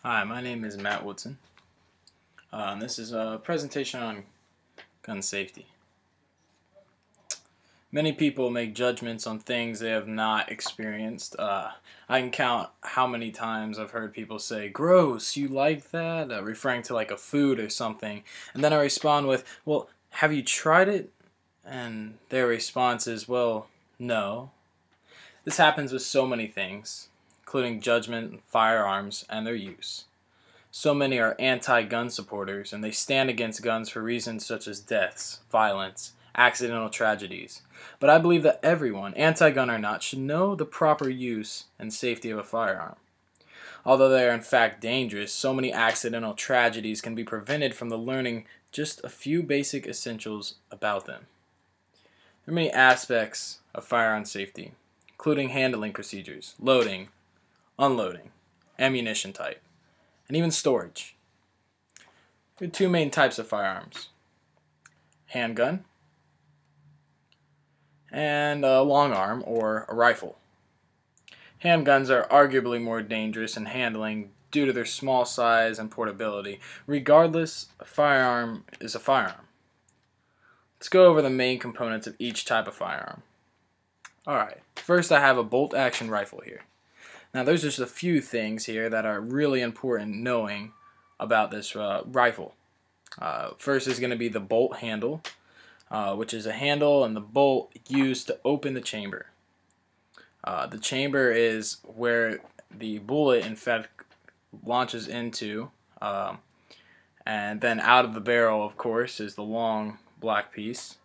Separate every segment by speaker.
Speaker 1: Hi, my name is Matt Woodson. This is a presentation on gun safety. Many people make judgments on things they have not experienced. I can count how many times I've heard people say, "Gross, you like that?" Referring to like a food or something. And then I respond with, "Well, have you tried it?" And their response is, "Well, no." This happens with so many things, including judgment, firearms, and their use. So many are anti-gun supporters, and they stand against guns for reasons such as deaths, violence, accidental tragedies. But I believe that everyone, anti-gun or not, should know the proper use and safety of a firearm. Although they are in fact dangerous, so many accidental tragedies can be prevented from the learning just a few basic essentials about them. There are many aspects of firearm safety, including handling procedures, loading, unloading, ammunition type, and even storage. There are two main types of firearms: handgun and a long arm or a rifle. Handguns are arguably more dangerous in handling due to their small size and portability. Regardless, a firearm is a firearm. Let's go over the main components of each type of firearm. Alright, first I have a bolt-action rifle here. Now there's just a few things here that are really important knowing about this rifle. First is going to be the bolt handle, which is a handle and the bolt used to open the chamber. The chamber is where the bullet in fact launches into, and then out of the barrel, of course, is the long black piece.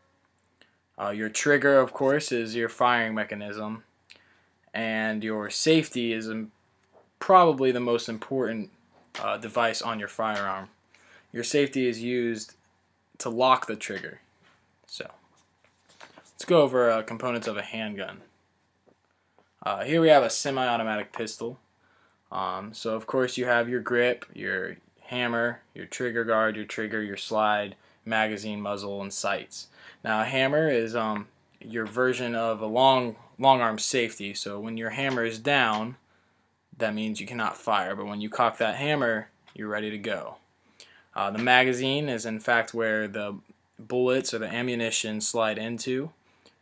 Speaker 1: Your trigger, of course, is your firing mechanism, and your safety is probably the most important device on your firearm. Your safety is used to lock the trigger. So, let's go over components of a handgun. Here we have a semi-automatic pistol. So of course you have your grip, your hammer, your trigger guard, your trigger, your slide, magazine, muzzle, and sights. Now a hammer is your version of a long arm safety. So when your hammer is down, that means you cannot fire. But when you cock that hammer, you're ready to go. The magazine is in fact where the bullets or the ammunition slide into.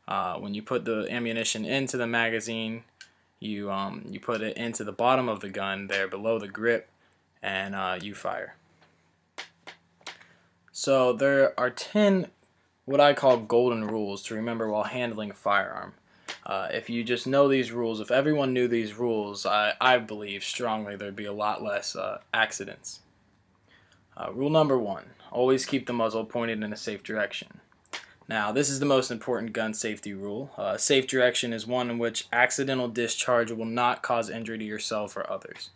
Speaker 1: When you put the ammunition into the magazine, you put it into the bottom of the gun there below the grip, and you fire. So there are 10 what I call golden rules to remember while handling a firearm. If you just know these rules, if everyone knew these rules, I believe strongly there'd be a lot less accidents. Rule number 1, always keep the muzzle pointed in a safe direction. Now, this is the most important gun safety rule. Safe direction is one in which accidental discharge will not cause injury to yourself or others.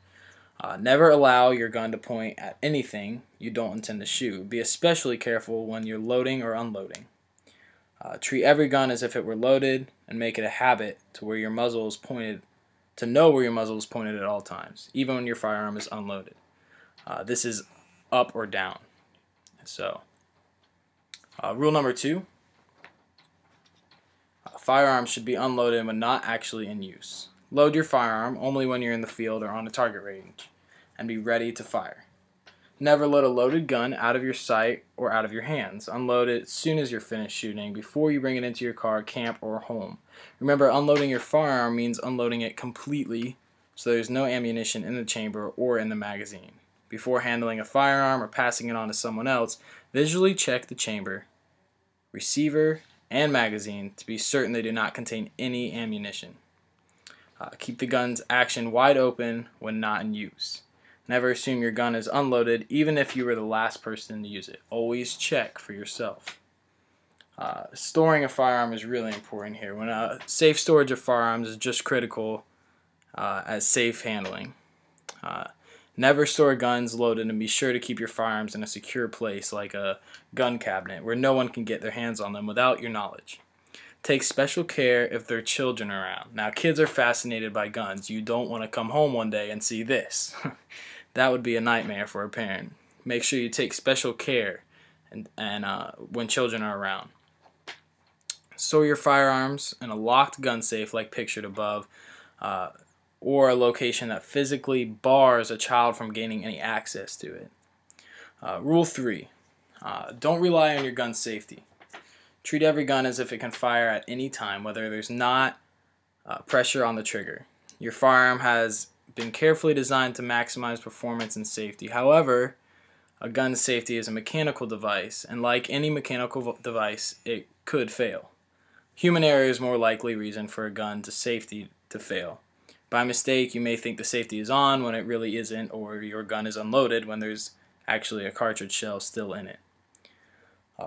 Speaker 1: Never allow your gun to point at anything you don't intend to shoot. Be especially careful when you're loading or unloading. Treat every gun as if it were loaded, and make it a habit to where your muzzle is pointed, to know where your muzzle is pointed at all times, even when your firearm is unloaded. This is up or down. So, rule number 2. Firearms should be unloaded when not actually in use. Load your firearm only when you're in the field or on a target range, and be ready to fire. Never let a loaded gun out of your sight or out of your hands. Unload it as soon as you're finished shooting, before you bring it into your car, camp, or home. Remember, unloading your firearm means unloading it completely, so there's no ammunition in the chamber or in the magazine. Before handling a firearm or passing it on to someone else, visually check the chamber, receiver, and magazine to be certain they do not contain any ammunition. Keep the gun's action wide open when not in use. Never assume your gun is unloaded, even if you were the last person to use it. Always check for yourself. Storing a firearm is really important here. When safe storage of firearms is just critical as safe handling. Never store guns loaded, and be sure to keep your firearms in a secure place like a gun cabinet where no one can get their hands on them without your knowledge. Take special care if there are children around. Now, kids are fascinated by guns. You don't want to come home one day and see this. That would be a nightmare for a parent. Make sure you take special care when children are around. Store your firearms in a locked gun safe like pictured above, or a location that physically bars a child from gaining any access to it. Rule 3. Don't rely on your gun's safety. Treat every gun as if it can fire at any time, whether there's not pressure on the trigger. Your firearm has been carefully designed to maximize performance and safety. However, a gun's safety is a mechanical device, and like any mechanical device, it could fail. Human error is more likely reason for a gun's safety to fail. By mistake, you may think the safety is on when it really isn't, or your gun is unloaded when there's actually a cartridge shell still in it.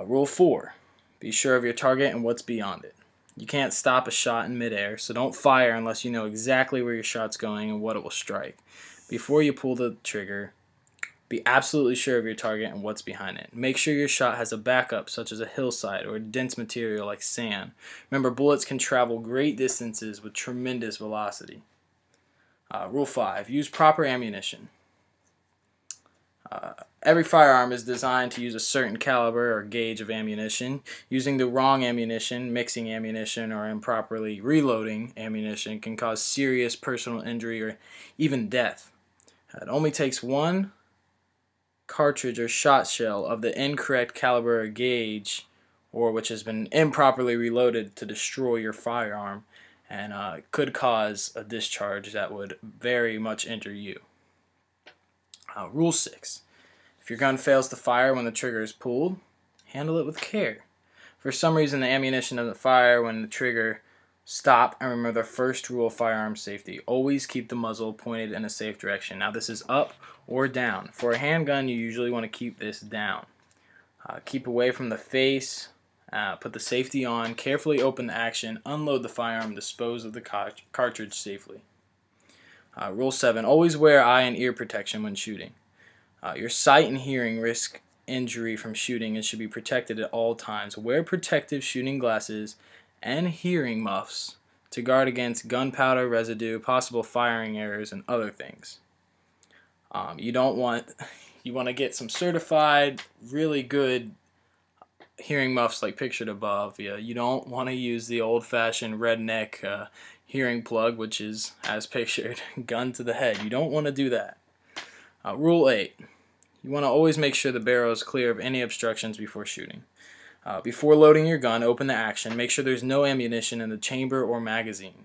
Speaker 1: Rule 4. Be sure of your target and what's beyond it. You can't stop a shot in midair, so don't fire unless you know exactly where your shot's going and what it will strike. Before you pull the trigger, be absolutely sure of your target and what's behind it. Make sure your shot has a backup, such as a hillside or dense material like sand. Remember, bullets can travel great distances with tremendous velocity. Rule 5. Use proper ammunition. Every firearm is designed to use a certain caliber or gauge of ammunition. Using the wrong ammunition, mixing ammunition, or improperly reloading ammunition can cause serious personal injury or even death. It only takes one cartridge or shot shell of the incorrect caliber or gauge, or which has been improperly reloaded, to destroy your firearm, and could cause a discharge that would very much injure you. Rule 6. If your gun fails to fire when the trigger is pulled, handle it with care. If for some reason the ammunition doesn't fire when the trigger stop, and remember the first rule of firearm safety: always keep the muzzle pointed in a safe direction. Now this is up or down. For a handgun, you usually want to keep this down. Keep away from the face, put the safety on, carefully open the action, unload the firearm, dispose of the cartridge safely. Rule 7. Always wear eye and ear protection when shooting. Your sight and hearing risk injury from shooting and should be protected at all times. Wear protective shooting glasses and hearing muffs to guard against gunpowder residue, possible firing errors, and other things. You want to get some certified, really good hearing muffs like pictured above. You don't want to use the old-fashioned redneck hearing plug, which is, as pictured, gun to the head. You don't want to do that. Rule 8. You want to always make sure the barrel is clear of any obstructions before shooting. Before loading your gun, open the action. Make sure there's no ammunition in the chamber or magazine.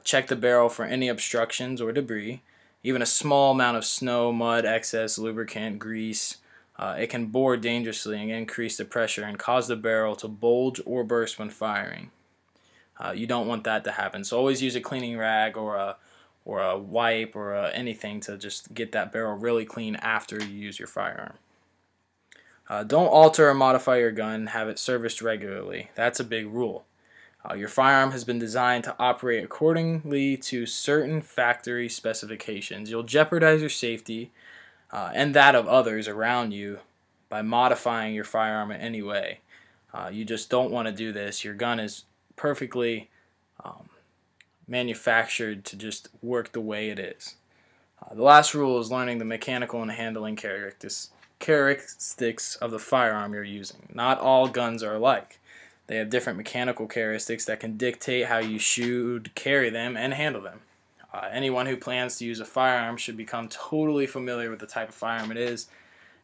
Speaker 1: Check the barrel for any obstructions or debris. Even a small amount of snow, mud, excess, lubricant, grease, it can bore dangerously and increase the pressure and cause the barrel to bulge or burst when firing. You don't want that to happen. So always use a cleaning rag or a wipe or anything to just get that barrel really clean after you use your firearm. Don't alter or modify your gun. Have it serviced regularly. That's a big rule. Your firearm has been designed to operate accordingly to certain factory specifications. You'll jeopardize your safety and that of others around you by modifying your firearm in any way. You just don't want to do this. Your gun is perfectly manufactured to just work the way it is. The last rule is learning the mechanical and handling characteristics of the firearm you're using. Not all guns are alike. They have different mechanical characteristics that can dictate how you should carry them and handle them. Anyone who plans to use a firearm should become totally familiar with the type of firearm it is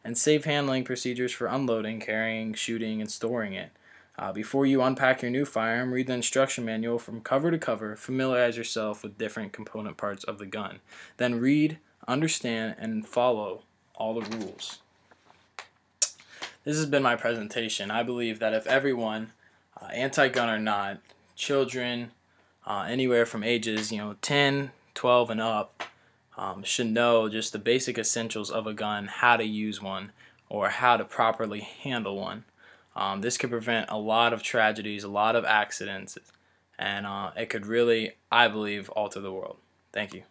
Speaker 1: and safe handling procedures for unloading, carrying, shooting, and storing it. Before you unpack your new firearm, read the instruction manual from cover to cover. Familiarize yourself with different component parts of the gun. Then read, understand, and follow all the rules. This has been my presentation. I believe that if everyone, anti-gun or not, children, anywhere from ages 10, 12, and up, should know just the basic essentials of a gun, how to use one, or how to properly handle one. This could prevent a lot of tragedies, a lot of accidents, and it could really, I believe, alter the world. Thank you.